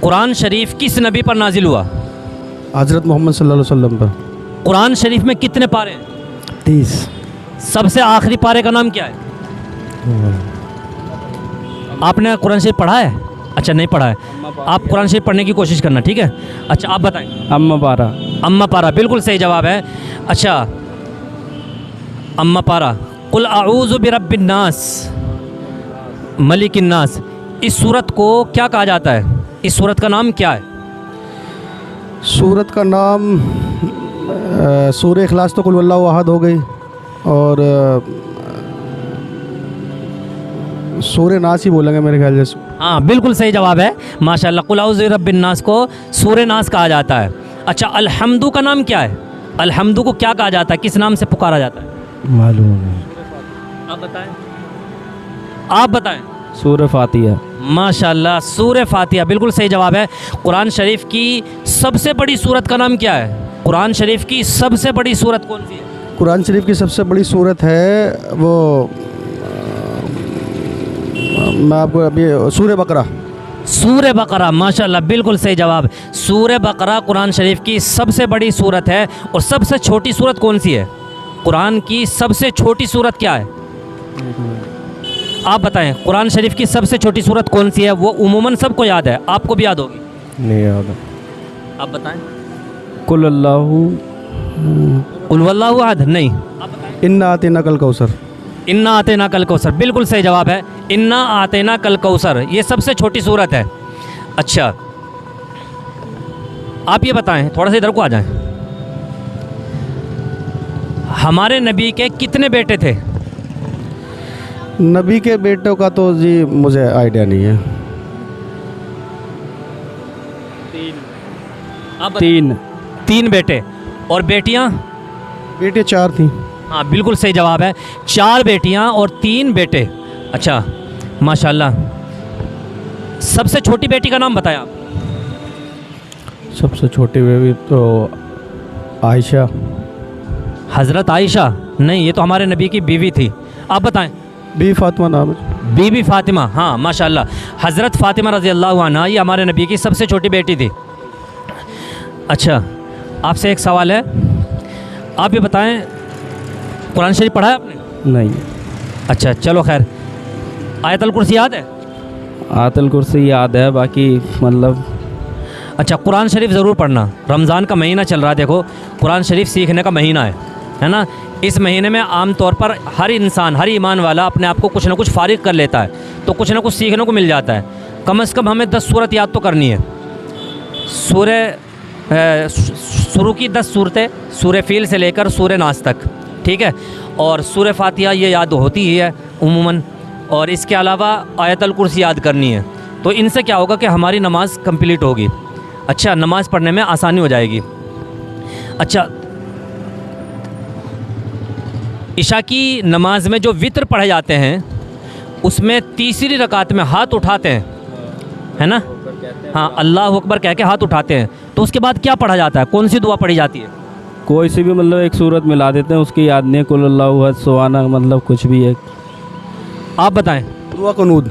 कुरान शरीफ किस नबी पर नाजिल हुआ? हज़रत मोहम्मद सल्लल्लाहु अलैहि वसल्लम पर। कुरान शरीफ में कितने पारे हैं? 30। सबसे आखिरी पारे का नाम क्या है? आपने कुरान शरीफ पढ़ा है? अच्छा, नहीं पढ़ा है। आप कुरान शरीफ पढ़ने की कोशिश करना, ठीक है? अच्छा, आप बताएं। अम्मा पारा। अम्मा पारा बिल्कुल सही जवाब है। अच्छा, अम्मा पारा। कुल आऊज़ु बिरब्बिन नास मलिकिन नास, इस सूरत को क्या कहा जाता है? इस सूरत का नाम क्या है? सूरत का नाम सूरह इखलास तो कुल वल्लाहु अहद हो गई, और सूरह नास ही बोलेंगे मेरे ख्याल से। हाँ, बिल्कुल सही जवाब है, माशाल्लाह। कुल आऊज़ु बिरब्बिन नास को सूरह नास कहा जाता है। अच्छा, अलहम्दु का नाम क्या है? अलहम्दु को क्या कहा जाता है? किस नाम से पुकारा जाता है? मालूम है। आप बताएं, आप बताएं। सूरह फातिहा। माशाल्लाह, सूरह फातिहा बिल्कुल सही जवाब है। कुरान शरीफ की सबसे बड़ी सूरत का नाम क्या है? कुरान शरीफ की सबसे बड़ी सूरत कौन सी है? कुरान शरीफ की सबसे बड़ी सूरत है वो, मैं आपको अभी, सूरह बकरा। सूरह बकरा, माशाल्लाह बिल्कुल सही जवाब। सूरह बकरा कुरान शरीफ की सबसे बड़ी सूरत है। और सबसे छोटी सूरत कौन सी है? कुरान की सबसे छोटी सूरत क्या है? आप बताएं, कुरान शरीफ की सबसे छोटी सूरत कौन सी है? वो उमूमन सबको याद है, आपको भी याद होगी। नहीं याद। आप बताएं। कुल अल्लाहु कुल वल्लाहु अहद नहीं। आप बताएं। इन्ना आतिना कल कौसर। इन्ना आतेना कल कौसर बिल्कुल सही जवाब है। इन्ना आतेना कल कौसर, ये सबसे छोटी सूरत है। अच्छा, आप ये बताएं, थोड़ा सा इधर को आ जाएं। हमारे नबी के कितने बेटे थे? नबी के बेटों का तो जी मुझे आइडिया नहीं है। तीन बेटे। और बेटियां? बेटे 4 थी। हाँ, बिल्कुल सही जवाब है, 4 बेटियां और 3 बेटे। अच्छा, माशाल्लाह। सबसे छोटी बेटी का नाम बताएं आप। सबसे छोटी बेबी तो आयशा। हज़रत आयशा नहीं, ये तो हमारे नबी की बीवी थी। आप बताएं। बी फातिमा नाम है। बीबी फ़ातिमा, हाँ माशाल्लाह। हज़रत फ़ातिमा रज़ी अल्लाह अन्हा ये हमारे नबी की सबसे छोटी बेटी थी। अच्छा, आपसे एक सवाल है, आप ये बताएं, कुरान शरीफ पढ़ा है आपने? नहीं। अच्छा, चलो खैर। आयतल कुर्सी याद है? आयतल कुर्सी याद है, बाकी मतलब। अच्छा, कुरान शरीफ ज़रूर पढ़ना। रमज़ान का महीना चल रहा है, देखो कुरान शरीफ सीखने का महीना है ना। इस महीने में आम तौर पर हर इंसान, हर ईमान वाला अपने आप को कुछ ना कुछ फ़ारिग कर लेता है, तो कुछ ना कुछ सीखने को मिल जाता है। कम से कम हमें 10 सूरत याद तो करनी है। शुरू की 10 सूरतें, सूरह फ़ील से लेकर सूरह नास तक, ठीक है। और सूरह फातिहा ये याद होती ही है उमूमन, और इसके अलावा आयतल कुर्सी याद करनी है। तो इनसे क्या होगा कि हमारी नमाज़ कंप्लीट होगी। अच्छा, नमाज़ पढ़ने में आसानी हो जाएगी। अच्छा, इशा की नमाज में जो वित्र पढ़े जाते हैं उसमें तीसरी रकात में हाथ उठाते हैं, है ना? हाँ, अल्लाह अकबर कह के हाथ उठाते हैं। तो उसके बाद क्या पढ़ा जाता है? कौन सी दुआ पढ़ी जाती है? कोई सी भी, मतलब एक सूरत मिला देते हैं, उसकी याद नहीं है। कुल अल्लाहु अहद सुबहाना, मतलब कुछ भी है। आप बताएं। दुआ कुनूत।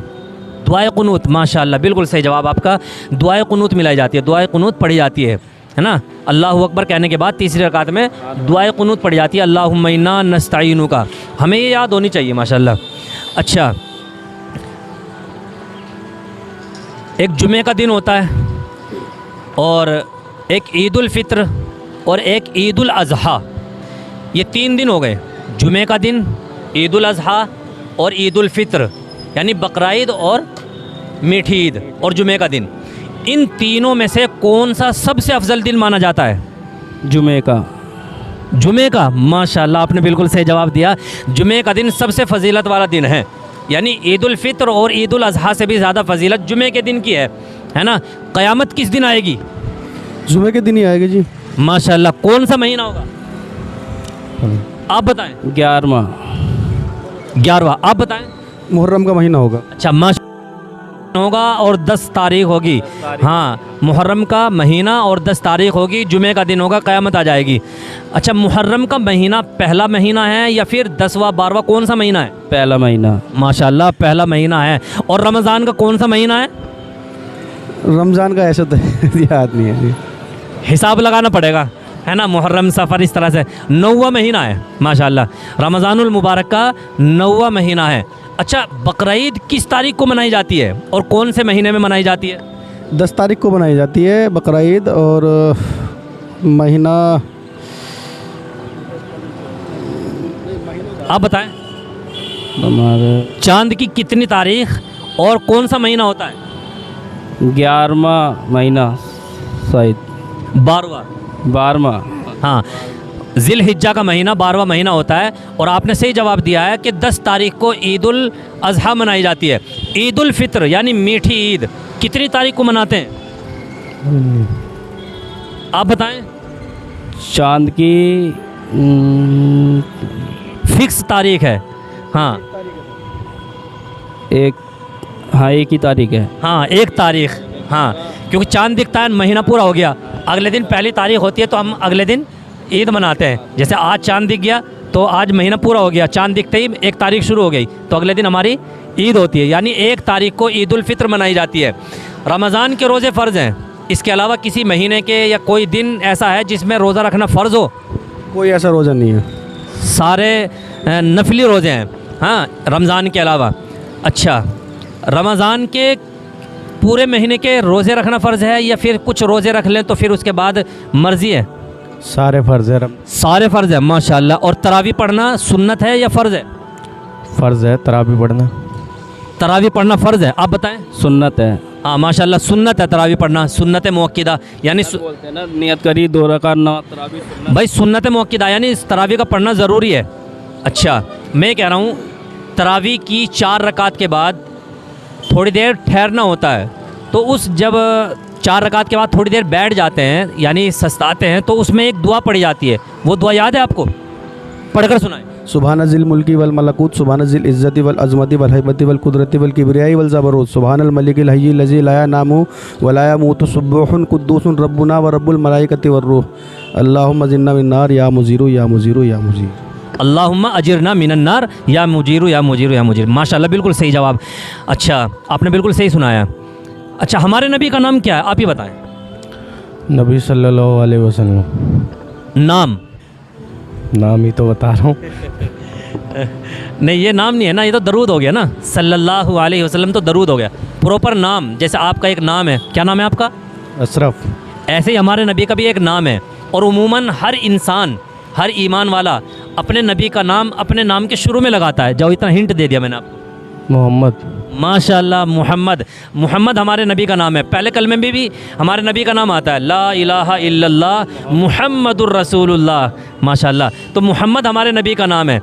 दुआए कुनूत, माशाल्लाह बिल्कुल सही जवाब आपका। दुआए कुनूत मिलाई जाती है, दुआए कुनूत पढ़ी जाती है ना। अल्लाहु अकबर कहने के बाद तीसरी रकात में दुआए कुनूत पढ़ी जाती है, अल्लाहुम्मा इन्ना नस्तईनु का। हमें ये याद होनी चाहिए, माशाल्लाह। अच्छा, एक जुमे का दिन होता है, और एक ईद उल फित्र, और एक ईद उल अज़हा। ये 3 दिन हो गए, जुमे का दिन, ईद उल अज़हा और ईद उल फित्र, यानी बकरीद और मीठी ईद और जुमे का दिन। इन तीनों में से कौन सा सबसे अफजल दिन माना जाता है? जुमे का। जुमे का, माशाल्लाह आपने बिल्कुल सही जवाब दिया। जुमे का दिन सबसे फजीलत वाला दिन है, यानी ईद उल फित्र और ईद उल अज़हा से भी ज़्यादा फजीलत जुमे के दिन की है ना। क़यामत किस दिन आएगी? जुमे के दिन ही आएगी जी। माशाल्लाह। कौन सा महीना होगा आप बताएं? 11वां। आप बताएं? मुहर्रम का महीना होगा। अच्छा, होगा और 10 तारीख होगी। हाँ, मुहर्रम का महीना और 10 तारीख होगी, जुमे का दिन होगा, क़यामत आ जाएगी। अच्छा, मुहर्रम का महीना पहला महीना है या फिर 10वां 12वां, कौन सा महीना है? पहला महीना। माशाल्लाह, पहला महीना है। और रमज़ान का कौन सा महीना है? रमज़ान का ऐसा तो याद नहीं है जी। हिसाब लगाना पड़ेगा, है ना। मुहर्रम, सफ़र, इस तरह से 9वां महीना है माशाल्लाह। रमज़ानुल मुबारक का 9वां महीना है। अच्छा, बकरीद किस तारीख को मनाई जाती है और कौन से महीने में मनाई जाती है? 10 तारीख को बनाई जाती है बकरीद, और महीना आप बताएं, हमारे चांद की कितनी तारीख और कौन सा महीना होता है? 11वां महीना शायद, 12वां। 12वां। हाँ, ज़िलहिज्जा का महीना 12वां महीना होता है। और आपने सही जवाब दिया है कि 10 तारीख को ईद उल अज़हा मनाई जाती है। ईद उल फित्र यानी मीठी ईद कितनी तारीख को मनाते हैं? आप बताएं। चांद की फिक्स तारीख है। हाँ एक ही तारीख है। हाँ, 1 तारीख। हाँ, क्योंकि चांद दिखता है, महीना पूरा हो गया, अगले दिन पहली तारीख होती है, तो हम अगले दिन ईद मनाते हैं। जैसे आज चांद दिख गया तो आज महीना पूरा हो गया, चांद दिखते ही 1 तारीख शुरू हो गई, तो अगले दिन हमारी ईद होती है। यानी 1 तारीख को ईद उल फित्र मनाई जाती है। रमज़ान के रोज़े फ़र्ज़ हैं, इसके अलावा किसी महीने के या कोई दिन ऐसा है जिसमें रोज़ा रखना फ़र्ज़ हो? कोई ऐसा रोज़ा नहीं है। सारे नफली रोज़े हैं, हाँ, रमज़ान के अलावा। अच्छा, रमज़ान के पूरे महीने के रोज़े रखना फ़र्ज़ है या फिर कुछ रोज़े रख लें तो फिर उसके बाद मर्ज़ी है? सारे फ़र्ज़ है। सारे फ़र्ज़ है माशाल्लाह। और तरावी पढ़ना सुन्नत है या फ़र्ज़ है? फ़र्ज़ है तरावी पढ़ना। तरावी पढ़ना फ़र्ज़ है, आप बताएं। सुन्नत है। हाँ माशाल्लाह, सुन्नत है तरावी पढ़ना, सुन्नत मुअक्किदा यानी बोलते हैं ना, नियत करी 2 रकात नमाज तरावी सुन्नत। भाई सुन्नत मुअक्किदा यानी इस तरावी का पढ़ना ज़रूरी है। अच्छा, मैं कह रहा हूँ तरावी की 4 रकात के बाद थोड़ी देर ठहरना होता है, तो उस जब 4 रकात के बाद थोड़ी देर बैठ जाते हैं यानी सस्ताते हैं, तो उसमें एक दुआ पढ़ी जाती है। वो दुआ याद है आपको? पढ़कर सुनाएं। सुबहान ज़िल मुल्की वल मलकूत, सुबहान ज़िल इज़्ज़ति वल अज़मति वल हैबति वल कुदरति वल किब्रियाई वल ज़बरूत, सुबहानल मलिकिल हय्यिल लज़ी ला यनामु व ला यमूतु, सुब्बुहुन कुद्दूसुन रब्बुना व रब्बुल मलाइकति वर रूह, अल्लाहुम्मा जिन्ना मिन्नार या मुजीरु या मुजीरु या मुजीर। अल्लाहुम्मा अजिरना मिनन्नार या मुजीरु या मुजीरु या मुजीर। माशाल्लाह, बिल्कुल सही जवाब। अच्छा, आपने बिल्कुल सही सुनाया। अच्छा, हमारे नबी का नाम क्या है, आप ही बताएं। नबी सल्लल्लाहु अलैहि वसल्लम। नाम ही तो बता रहा हूँ। नहीं, ये नाम नहीं है ना, ये तो दरूद हो गया ना। सल्लल्लाहु अलैहि वसल्लम तो दरूद हो गया। प्रॉपर नाम, जैसे आपका एक नाम है, क्या नाम है आपका? अशरफ। ऐसे ही हमारे नबी का भी एक नाम है। और उमूमन हर इंसान, हर ईमान वाला अपने नबी का नाम अपने नाम के शुरू में लगाता है। जो इतना हिंट दे दिया मैंने आपको। मोहम्मद। माशाल्लाह, मोहम्मद। मोहम्मद हमारे नबी का नाम है। पहले कलमे में भी हमारे नबी का नाम आता है, ला इलाहा इल्लल्लाह मुहम्मदुर रसूलुल्लाह। माशाल्लाह, तो मोहम्मद हमारे नबी का नाम है।